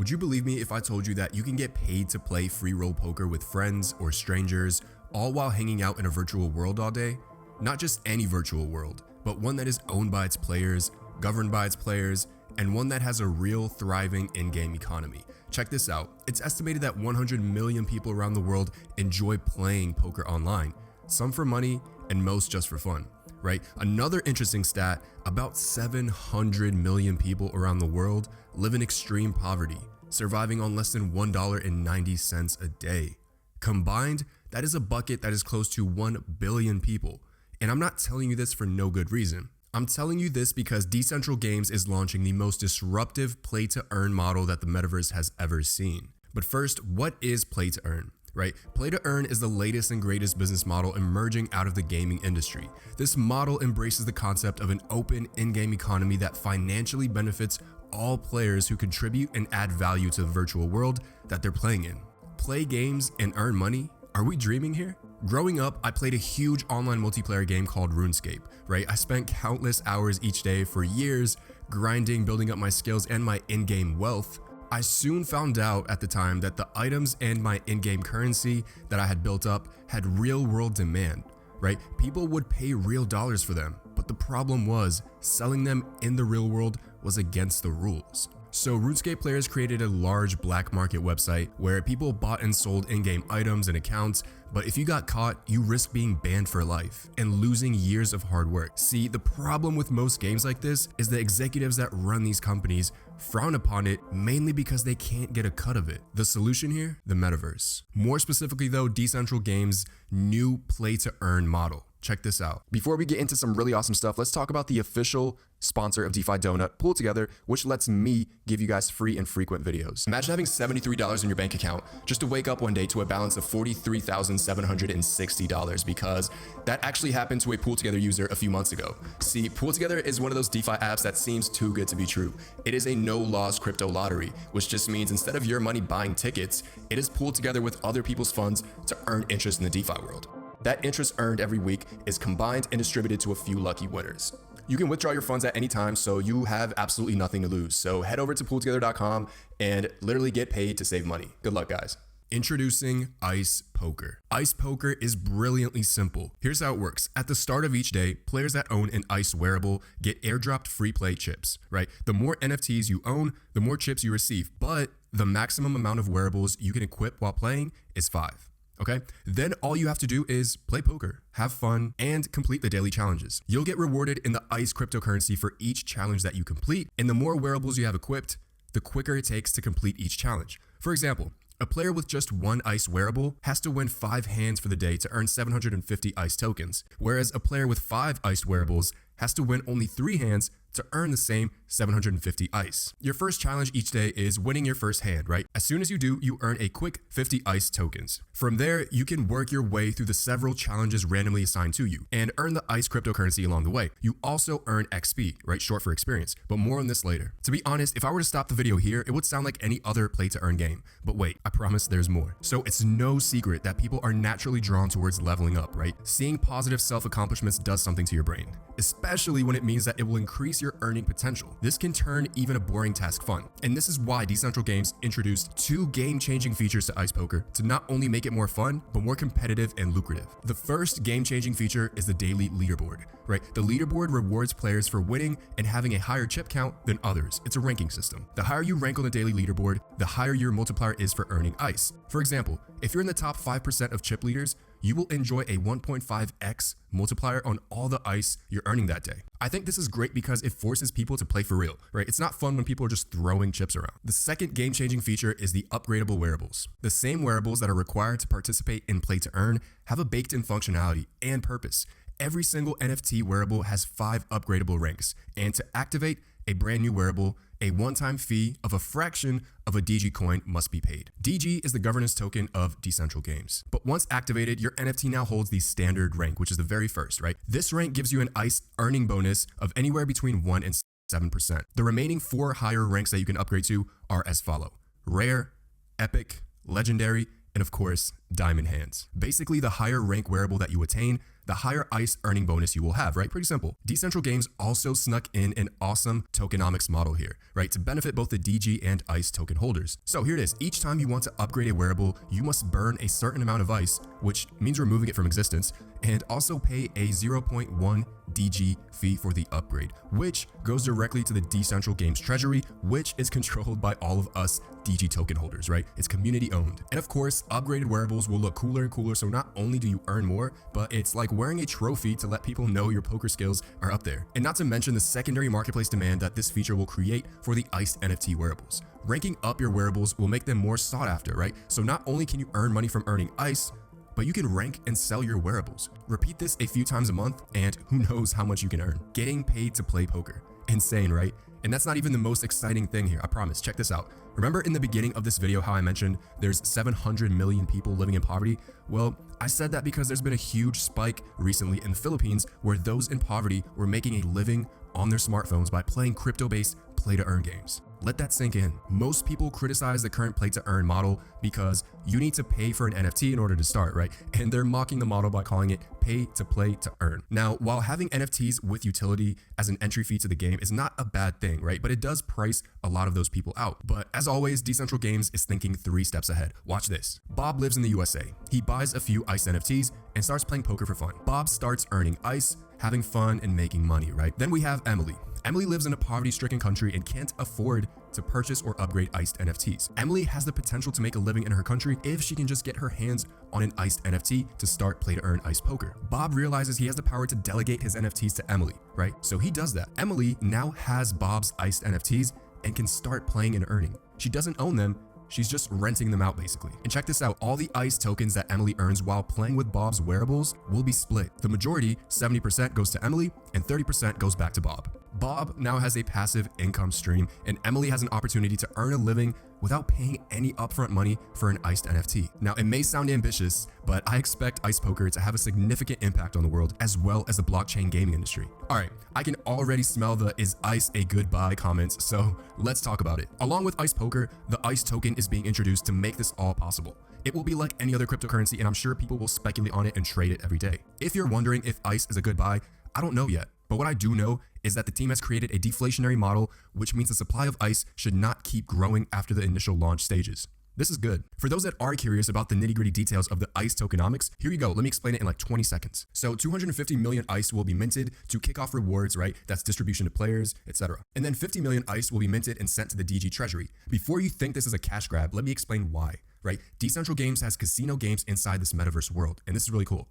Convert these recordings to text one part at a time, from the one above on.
Would you believe me if I told you that you can get paid to play free roll poker with friends or strangers, all while hanging out in a virtual world all day? Not just any virtual world, but one that is owned by its players, governed by its players, and one that has a real thriving in-game economy. Check this out. It's estimated that 100 million people around the world enjoy playing poker online, some for money and most just for fun, right? Another interesting stat, about 700 million people around the world live in extreme poverty, surviving on less than $1.90 a day. Combined, that is a bucket that is close to 1 billion people. And I'm not telling you this for no good reason. I'm telling you this because Decentral Games is launching the most disruptive play-to-earn model that the Metaverse has ever seen. But first, what is play-to-earn? Right? Play to earn is the latest and greatest business model emerging out of the gaming industry. This model embraces the concept of an open in-game economy that financially benefits all players who contribute and add value to the virtual world that they're playing in. Play games and earn money? Are we dreaming here? Growing up, I played a huge online multiplayer game called RuneScape, right? I spent countless hours each day for years, grinding, building up my skills and my in-game wealth. I soon found out at the time that the items and my in-game currency that I had built up had real-world demand, right? People would pay real dollars for them, but the problem was selling them in the real world was against the rules. So RuneScape players created a large black market website where people bought and sold in-game items and accounts, but if you got caught, you risk being banned for life and losing years of hard work. See, the problem with most games like this is the executives that run these companies frown upon it mainly because they can't get a cut of it. The solution here? The Metaverse. More specifically though, Decentral Games' new play-to-earn model. Check this out. Before we get into some really awesome stuff, let's talk about the official sponsor of DeFi Donut, Pool Together, which lets me give you guys free and frequent videos. Imagine having $73 in your bank account just to wake up one day to a balance of $43,760 because that actually happened to a Pool Together user a few months ago. See, Pool Together is one of those DeFi apps that seems too good to be true. It is a no-loss crypto lottery, which just means instead of your money buying tickets, it is pooled together with other people's funds to earn interest in the DeFi world. That interest earned every week is combined and distributed to a few lucky winners. You can withdraw your funds at any time, so you have absolutely nothing to lose. So head over to pooltogether.com and literally get paid to save money. Good luck, guys. Introducing Ice Poker. Ice Poker is brilliantly simple. Here's how it works. At the start of each day, players that own an Ice wearable get airdropped free play chips, right? The more NFTs you own, the more chips you receive, but the maximum amount of wearables you can equip while playing is 5. Okay, then all you have to do is play poker, have fun, and complete the daily challenges. You'll get rewarded in the ICE cryptocurrency for each challenge that you complete, and the more wearables you have equipped, the quicker it takes to complete each challenge. For example, a player with just one ICE wearable has to win 5 hands for the day to earn 750 ICE tokens, whereas a player with 5 ICE wearables has to win only 3 hands to earn the same 750 ICE. Your first challenge each day is winning your first hand, right? As soon as you do, you earn a quick 50 ICE tokens. From there, you can work your way through the several challenges randomly assigned to you and earn the ICE cryptocurrency along the way. You also earn XP, right? Short for experience, but more on this later. To be honest, if I were to stop the video here, it would sound like any other play to earn game. But wait, I promise there's more. So it's no secret that people are naturally drawn towards leveling up, right? Seeing positive self-accomplishments does something to your brain, especially when it means that it will increase your earning potential. This can turn even a boring task fun. And this is why Decentral Games introduced 2 game-changing features to Ice Poker to not only make it more fun, but more competitive and lucrative. The first game-changing feature is the daily leaderboard, right? The leaderboard rewards players for winning and having a higher chip count than others. It's a ranking system. The higher you rank on the daily leaderboard, the higher your multiplier is for earning ICE. For example, if you're in the top 5% of chip leaders, you will enjoy a 1.5x multiplier on all the ICE you're earning that day. I think this is great because it forces people to play for real, right? It's not fun when people are just throwing chips around. The second game-changing feature is the upgradable wearables. The same wearables that are required to participate in play to earn have a baked-in functionality and purpose. Every single NFT wearable has 5 upgradable ranks, and to activate a brand new wearable, a one-time fee of a fraction of a DG coin must be paid. DG is the governance token of Decentral Games. But once activated, your NFT now holds the standard rank, which is the very first, right? This rank gives you an ICE earning bonus of anywhere between 1 and 7%. The remaining 4 higher ranks that you can upgrade to are as follow: Rare, Epic, Legendary, and of course, Diamond Hands. Basically, the higher rank wearable that you attain, the higher ICE earning bonus you will have, right? Pretty simple. Decentral Games also snuck in an awesome tokenomics model here, right? To benefit both the DG and ICE token holders. So here it is. Each time you want to upgrade a wearable, you must burn a certain amount of ICE, which means removing it from existence, and also pay a 0.1 DG fee for the upgrade, which goes directly to the Decentral Games treasury, which is controlled by all of us DG token holders, right? It's community owned. And of course, upgraded wearables will look cooler and cooler, so not only do you earn more, but it's like wearing a trophy to let people know your poker skills are up there. And not to mention the secondary marketplace demand that this feature will create for the ICE NFT wearables. Ranking up your wearables will make them more sought after, right? So not only can you earn money from earning ICE, but you can rank and sell your wearables. Repeat this a few times a month, and who knows how much you can earn. Getting paid to play poker. Insane, right? And that's not even the most exciting thing here, I promise. Check this out. Remember in the beginning of this video how I mentioned there's 700 million people living in poverty? Well, I said that because there's been a huge spike recently in the Philippines where those in poverty were making a living on their smartphones by playing crypto-based play-to-earn games. Let that sink in. Most people criticize the current play-to-earn model because you need to pay for an NFT in order to start, right? And they're mocking the model by calling it pay to play to earn. Now, while having NFTs with utility as an entry fee to the game is not a bad thing, right? But it does price a lot of those people out. But as always, Decentral Games is thinking 3 steps ahead. Watch this. Bob lives in the USA. He buys a few ICE NFTs and starts playing poker for fun. Bob starts earning ICE, having fun and making money, right? Then we have Emily. Emily lives in a poverty-stricken country and can't afford to purchase or upgrade iced NFTs. Emily has the potential to make a living in her country if she can just get her hands on an iced NFT to start play-to-earn ice poker. Bob realizes he has the power to delegate his NFTs to Emily, right? So he does that. Emily now has Bob's iced NFTs and can start playing and earning. She doesn't own them, she's just renting them out basically. And check this out, all the ICE tokens that Emily earns while playing with Bob's wearables will be split. The majority, 70%, goes to Emily and 30% goes back to Bob. Bob now has a passive income stream and Emily has an opportunity to earn a living without paying any upfront money for an iced NFT. Now, it may sound ambitious, but I expect ice poker to have a significant impact on the world as well as the blockchain gaming industry. All right, I can already smell the "is ice a good buy" comments, so let's talk about it. Along with ice poker, the ice token is being introduced to make this all possible. It will be like any other cryptocurrency, and I'm sure people will speculate on it and trade it every day. If you're wondering if ice is a good buy, I don't know yet. But what I do know is that the team has created a deflationary model, which means the supply of ice should not keep growing after the initial launch stages. This is good. For those that are curious about the nitty-gritty details of the ICE tokenomics, here you go. Let me explain it in like 20 seconds. So 250 million ICE will be minted to kick off rewards, right? That's distribution to players, etc. And then 50 million ICE will be minted and sent to the DG treasury. Before you think this is a cash grab, let me explain why, right? Decentral Games has casino games inside this metaverse world, and this is really cool.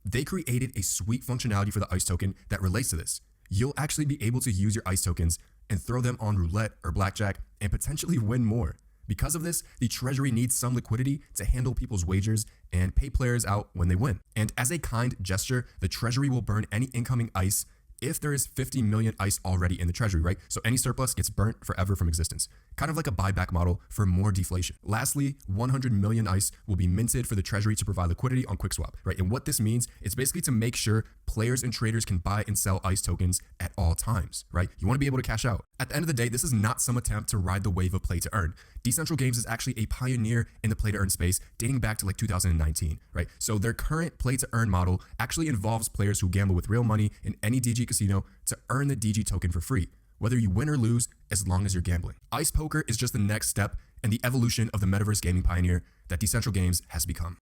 They created a sweet functionality for the ICE token that relates to this. You'll actually be able to use your ICE tokens and throw them on roulette or blackjack and potentially win more. Because of this, the treasury needs some liquidity to handle people's wagers and pay players out when they win. And as a kind gesture, the treasury will burn any incoming ICE if there is 50 million ICE already in the treasury, right? So any surplus gets burnt forever from existence. Kind of like a buyback model for more deflation. Lastly, 100 million ICE will be minted for the treasury to provide liquidity on QuickSwap, right? And what this means is basically to make sure players and traders can buy and sell ICE tokens at all times, right? You want to be able to cash out. At the end of the day, this is not some attempt to ride the wave of play to earn. Decentral Games is actually a pioneer in the play to earn space dating back to like 2019, right? So their current play to earn model actually involves players who gamble with real money in any DG casino to earn the DG token for free, whether you win or lose, as long as you're gambling. Ice poker is just the next step in the evolution of the metaverse gaming pioneer that Decentral Games has become.